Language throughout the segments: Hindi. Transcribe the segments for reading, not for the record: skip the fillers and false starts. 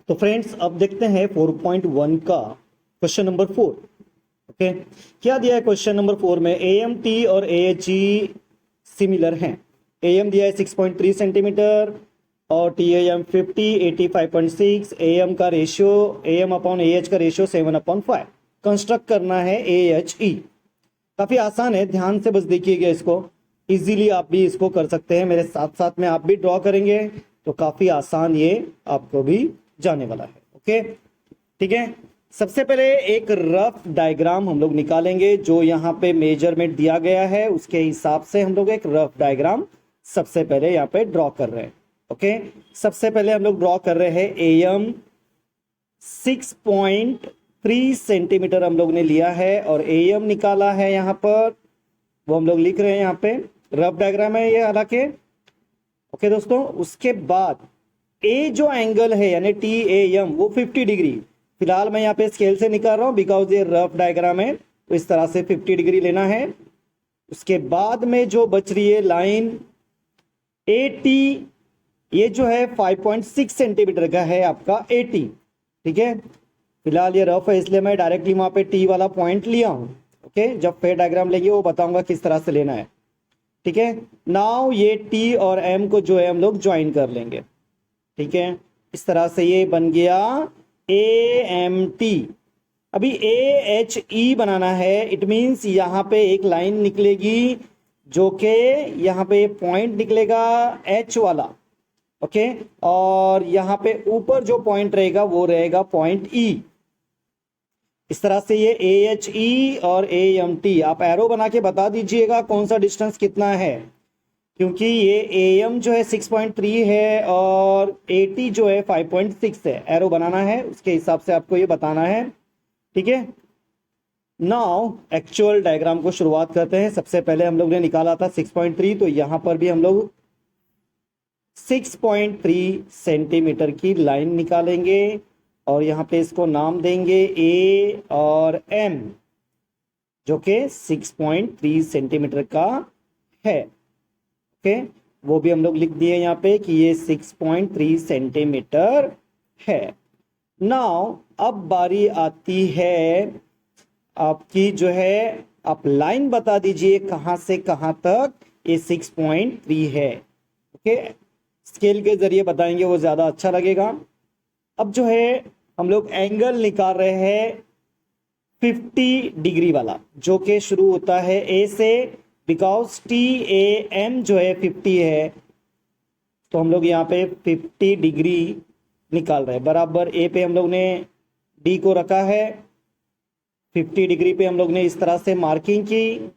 तो फ्रेंड्स अब देखते हैं 4.1 का क्वेश्चन नंबर 4। ओके, क्या दिया है क्वेश्चन नंबर 4 में? AMT और AHG सिमिलर हैं। AM दिया है 6.3 सेंटीमीटर और TAM 50 85.6। AM का रेशियो AM अपॉन AH का रेशियो 7/5 कंस्ट्रक्ट करना है AHE। काफी आसान है, ध्यान से बस देखिएगा इसको। इजीली आप भी इसको कर सकते हैं, मेरे साथ साथ में आप भी ड्रॉ करेंगे तो काफी आसान ये आपको भी जाने वाला है। ओके, ठीक है। सबसे पहले एक रफ डायग्राम हम लोग निकालेंगे, जो यहाँ पे मेजरमेंट दिया गया है उसके हिसाब से हम लोग एक रफ डायग्राम सबसे पहले यहाँ पे ड्रॉ कर रहे हैं। ओके, सबसे पहले हम लोग ड्रॉ कर रहे हैं AM 6.3 सेंटीमीटर हम लोग ने लिया है और AM निकाला है यहाँ पर, वो हम लोग लिख रहे हैं यहाँ पे। रफ डायग्राम है ये हालांकि। ओके दोस्तों, उसके बाद ए जो एंगल है यानी TAM वो 50 डिग्री, फिलहाल मैं यहाँ पे स्केल से निकाल रहा हूँ बिकॉज ये रफ डायग्राम है, तो इस तरह से 50 डिग्री लेना है। उसके बाद में जो बच रही है लाइन AT, ये जो है 5.6 सेंटीमीटर का है आपका AT। ठीक है, फिलहाल ये रफ है इसलिए मैं डायरेक्टली वहां पे T वाला पॉइंट लिया हूं। ओके, जब फेयर डायग्राम लेंगे वो बताऊंगा किस तरह से लेना है। ठीक है, नाउ ये T और M को जो है हम लोग ज्वाइन कर लेंगे। ठीक है, इस तरह से ये बन गया AMT। अभी AHE बनाना है, इट मींस यहाँ पे एक लाइन निकलेगी जो कि यहाँ पे पॉइंट निकलेगा H वाला। ओके, और यहाँ पे ऊपर जो पॉइंट रहेगा वो रहेगा पॉइंट E। इस तरह से ये AHE और AMT आप एरो बना के बता दीजिएगा कौन सा डिस्टेंस कितना है, क्योंकि ये AM जो है 6.3 है और AT जो है 5.6 है। एरो बनाना है, उसके हिसाब से आपको ये बताना है। ठीक है, नाउ एक्चुअल डायग्राम को शुरुआत करते हैं। सबसे पहले हम लोग ने निकाला था 6.3, तो यहां पर भी हम लोग 6.3 सेंटीमीटर की लाइन निकालेंगे और यहाँ पे इसको नाम देंगे A और M, जो कि 6.3 सेंटीमीटर का है। ओके, वो भी हम लोग लिख दिए यहाँ पे कि ये 6.3 सेंटीमीटर है। नाउ अब बारी आती है आपकी, जो है आप लाइन बता दीजिए कहां से कहां तक ये 6.3 है। ओके, स्केल के जरिए बताएंगे वो ज्यादा अच्छा लगेगा। अब जो है हम लोग एंगल निकाल रहे हैं 50 डिग्री वाला, जो कि शुरू होता है A से, बिकॉज TAM जो है 50 है, तो हम लोग यहाँ पे 50 डिग्री निकाल रहे हैं। बराबर A पे हम लोग ने D को रखा है, 50 डिग्री पे हम लोग ने इस तरह से मार्किंग की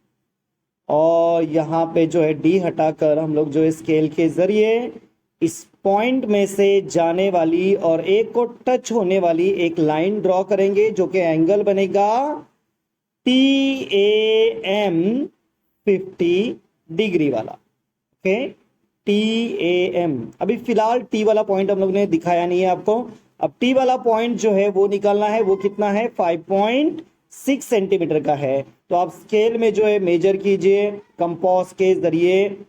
और यहाँ पे जो है D हटाकर हम लोग जो है स्केल के जरिए इस पॉइंट में से जाने वाली और एक को टच होने वाली एक लाइन ड्रॉ करेंगे, जो कि एंगल बनेगा TAM 50 डिग्री वाला। Okay, TAM। अभी फिलहाल T वाला पॉइंट हम लोग ने दिखाया नहीं है आपको। अब T वाला पॉइंट जो है वो निकालना है, वो कितना है? 5.6 सेंटीमीटर का है। तो आप स्केल में जो है मेजर कीजिए कंपास के जरिए।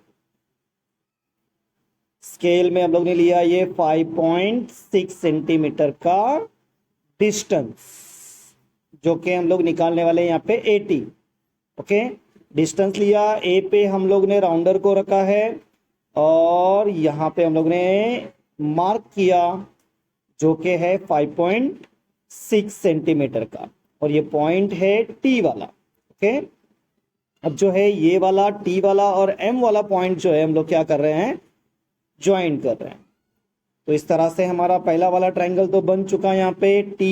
स्केल में हम लोग ने लिया ये 5.6 सेंटीमीटर का डिस्टेंस, जो कि हम लोग निकालने वाले यहाँ पे AT। ओके, डिस्टेंस लिया, A पे हम लोग ने राउंडर को रखा है और यहाँ पे हम लोग ने मार्क किया, जो कि है 5.6 सेंटीमीटर का, और ये पॉइंट है T वाला। ओके, अब जो है ये वाला T वाला और M वाला पॉइंट जो है हम लोग क्या कर रहे हैं? ज्वाइन कर रहे हैं। तो इस तरह से हमारा पहला वाला ट्रायंगल तो बन चुका है। यहाँ पे T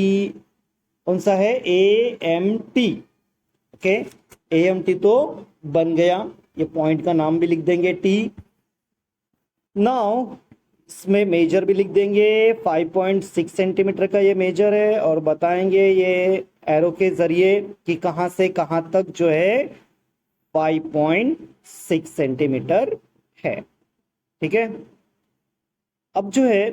कौन सा है? AMT। ओके, AMT तो बन गया, ये पॉइंट का नाम भी लिख देंगे T। नाउ इसमें मेजर भी लिख देंगे, 5.6 सेंटीमीटर का ये मेजर है और बताएंगे ये एरो के जरिए कि कहां से कहां तक जो है 5.6 सेंटीमीटर है। ठीक है, अब जो है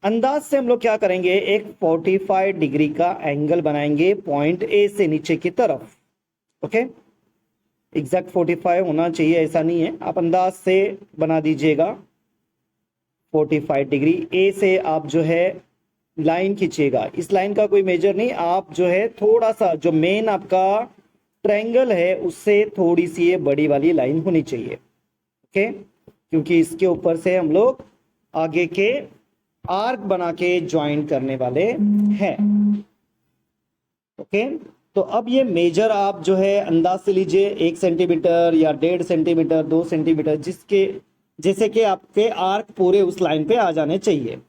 अंदाज से हम लोग क्या करेंगे, एक 45 डिग्री का एंगल बनाएंगे पॉइंट A से नीचे की तरफ। ओके, एग्जैक्ट 45 होना चाहिए ऐसा नहीं है, आप अंदाज से बना दीजिएगा। 45 डिग्री A से आप जो है लाइन खींचिएगा। इस लाइन का कोई मेजर नहीं, आप जो है थोड़ा सा जो मेन आपका ट्रायंगल है उससे थोड़ी सी ये बड़ी वाली लाइन होनी चाहिए। ओके, क्योंकि इसके ऊपर से हम लोग आगे के आर्क बना के ज्वाइन करने वाले हैं। ओके, तो अब ये मेजर आप जो है अंदाज से लीजिए, 1 सेंटीमीटर या 1.5 सेंटीमीटर, 2 सेंटीमीटर, जिसके जैसे कि आपके आर्क पूरे उस लाइन पे आ जाने चाहिए।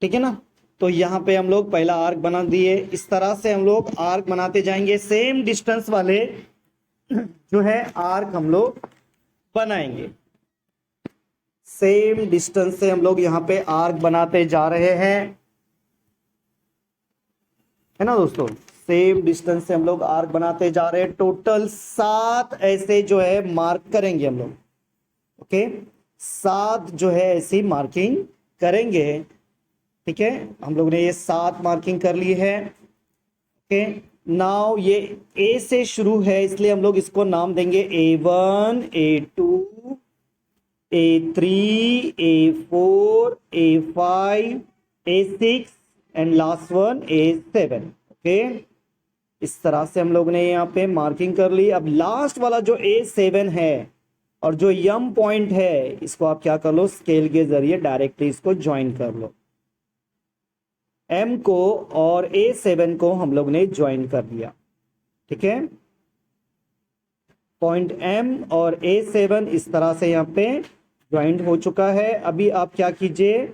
ठीक है ना। तो यहाँ पे हम लोग पहला आर्क बना दिए। इस तरह से हम लोग आर्क बनाते जाएंगे, सेम डिस्टेंस वाले जो है आर्क हम लोग बनाएंगे। सेम डिस्टेंस से हम लोग यहाँ पे आर्क बनाते जा रहे हैं, है ना दोस्तों। सेम डिस्टेंस से हम लोग आर्क बनाते जा रहे हैं। टोटल 7 ऐसे जो है मार्क करेंगे हम लोग। ओके, 7 जो है ऐसी मार्किंग करेंगे। ठीक है, हम लोग ने ये 7 मार्किंग कर ली है। ओके, नाउ ये ए से शुरू है, इसलिए हम लोग इसको नाम देंगे A1, A2, A3, A4, A5, A6 and last one A7। Okay, इस तरह से हम लोग ने यहाँ पे मार्किंग कर ली। अब लास्ट वाला जो A7 है और जो यम पॉइंट है, इसको आप क्या कर लो, स्केल के जरिए डायरेक्टली इसको ज्वाइन कर लो। M को और A7 को हम लोग ने ज्वाइन कर दिया। ठीक है, पॉइंट M और A7 इस तरह से यहाँ पे ज्वाइंट हो चुका है। अभी आप क्या कीजिए,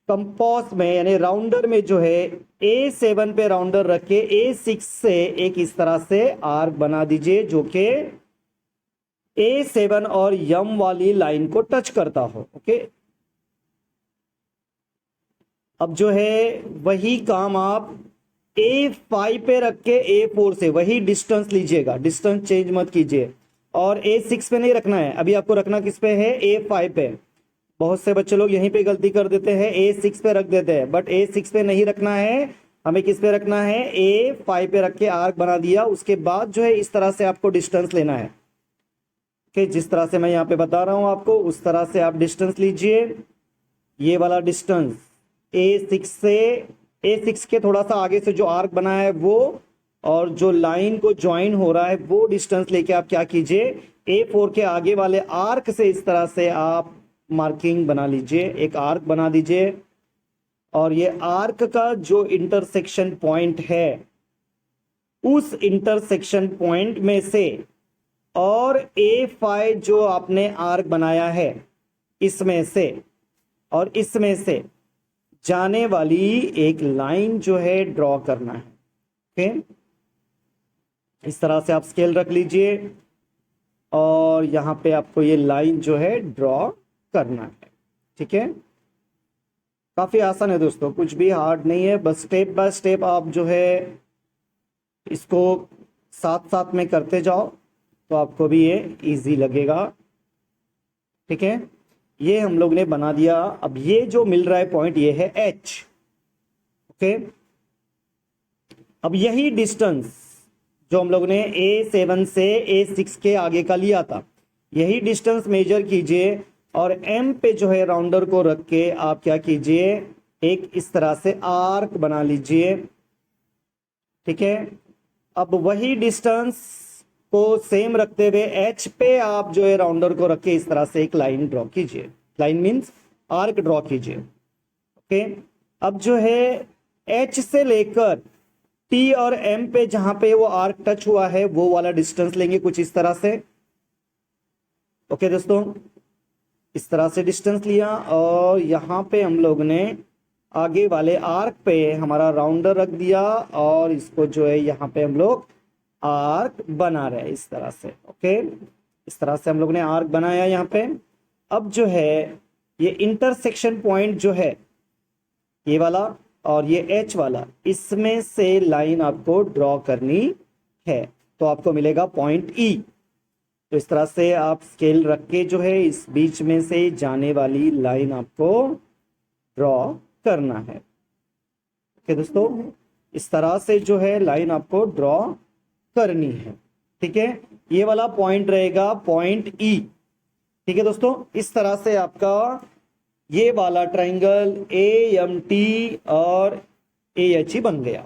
कंपास में यानी राउंडर में जो है A7 पे राउंडर रख के A6 से एक इस तरह से आर्क बना दीजिए जो कि A7 और यम वाली लाइन को टच करता हो। ओके, अब जो है वही काम आप A5 पे रख के A4 से वही डिस्टेंस लीजिएगा, डिस्टेंस चेंज मत कीजिए। और A6 पे नहीं रखना है, अभी आपको रखना किस पे है, A5 पे। बहुत से बच्चे लोग यहीं पे गलती कर देते हैं, A6 पे रख देते हैं, बट A6 पे नहीं रखना है, हमें किस पे रखना है, A5 पे रख के आर्क बना दिया। उसके बाद जो है इस तरह से आपको डिस्टेंस लेना है। ओके, जिस तरह से मैं यहाँ पे बता रहा हूं आपको, उस तरह से आप डिस्टेंस लीजिए। ये वाला डिस्टेंस A6 से, A6 के थोड़ा सा आगे से जो आर्क बना है वो, और जो लाइन को ज्वाइन हो रहा है वो डिस्टेंस लेके आप क्या कीजिए, A4 के आगे वाले आर्क से इस तरह से आप मार्किंग बना लीजिए, एक आर्क बना दीजिए। और ये आर्क का जो इंटरसेक्शन पॉइंट है, उस इंटरसेक्शन पॉइंट में से और A5 जो आपने आर्क बनाया है इसमें से और इसमें से जाने वाली एक लाइन जो है ड्रॉ करना है। ओके, इस तरह से आप स्केल रख लीजिए और यहां पे आपको ये लाइन जो है ड्रॉ करना है। ठीक है, काफी आसान है दोस्तों, कुछ भी हार्ड नहीं है, बस स्टेप बाय स्टेप आप जो है इसको साथ साथ में करते जाओ तो आपको भी ये इजी लगेगा। ठीक है, ये हम लोग ने बना दिया। अब ये जो मिल रहा है पॉइंट, ये है H। ओके, अब यही डिस्टेंस जो हम लोग ने A7 से A6 के आगे का लिया था, यही डिस्टेंस मेजर कीजिए और M पे जो है राउंडर को रख के आप क्या कीजिए, एक इस तरह से आर्क बना लीजिए। ठीक है, अब वही डिस्टेंस को सेम रखते हुए H पे आप जो है राउंडर को रख के इस तरह से एक लाइन ड्रॉ कीजिए। लाइन मीन्स आर्क ड्रॉ कीजिए। ओके, अब जो है H से लेकर T और M पे जहां पे वो आर्क टच हुआ है वो वाला डिस्टेंस लेंगे कुछ इस तरह से। ओके दोस्तों, इस तरह से डिस्टेंस लिया और यहां पे हम लोग ने आगे वाले आर्क पे हमारा राउंडर रख दिया और इसको जो है यहाँ पे हम लोग आर्क बना रहे हैं इस तरह से। ओके, इस तरह से हम लोग ने आर्क बनाया यहाँ पे। अब जो है ये इंटरसेक्शन पॉइंट जो है ये वाला और ये H वाला, इसमें से लाइन आपको ड्रॉ करनी है तो आपको मिलेगा पॉइंट E। तो इस तरह से आप स्केल रख के जो है इस बीच में से जाने वाली लाइन आपको ड्रॉ करना है। ओके दोस्तों, इस तरह से जो है लाइन आपको ड्रॉ करनी है। ठीक है, ये वाला पॉइंट रहेगा पॉइंट E। ठीक है दोस्तों, इस तरह से आपका ये वाला ट्राइंगल ए एम टी और ए एच ही बन गया।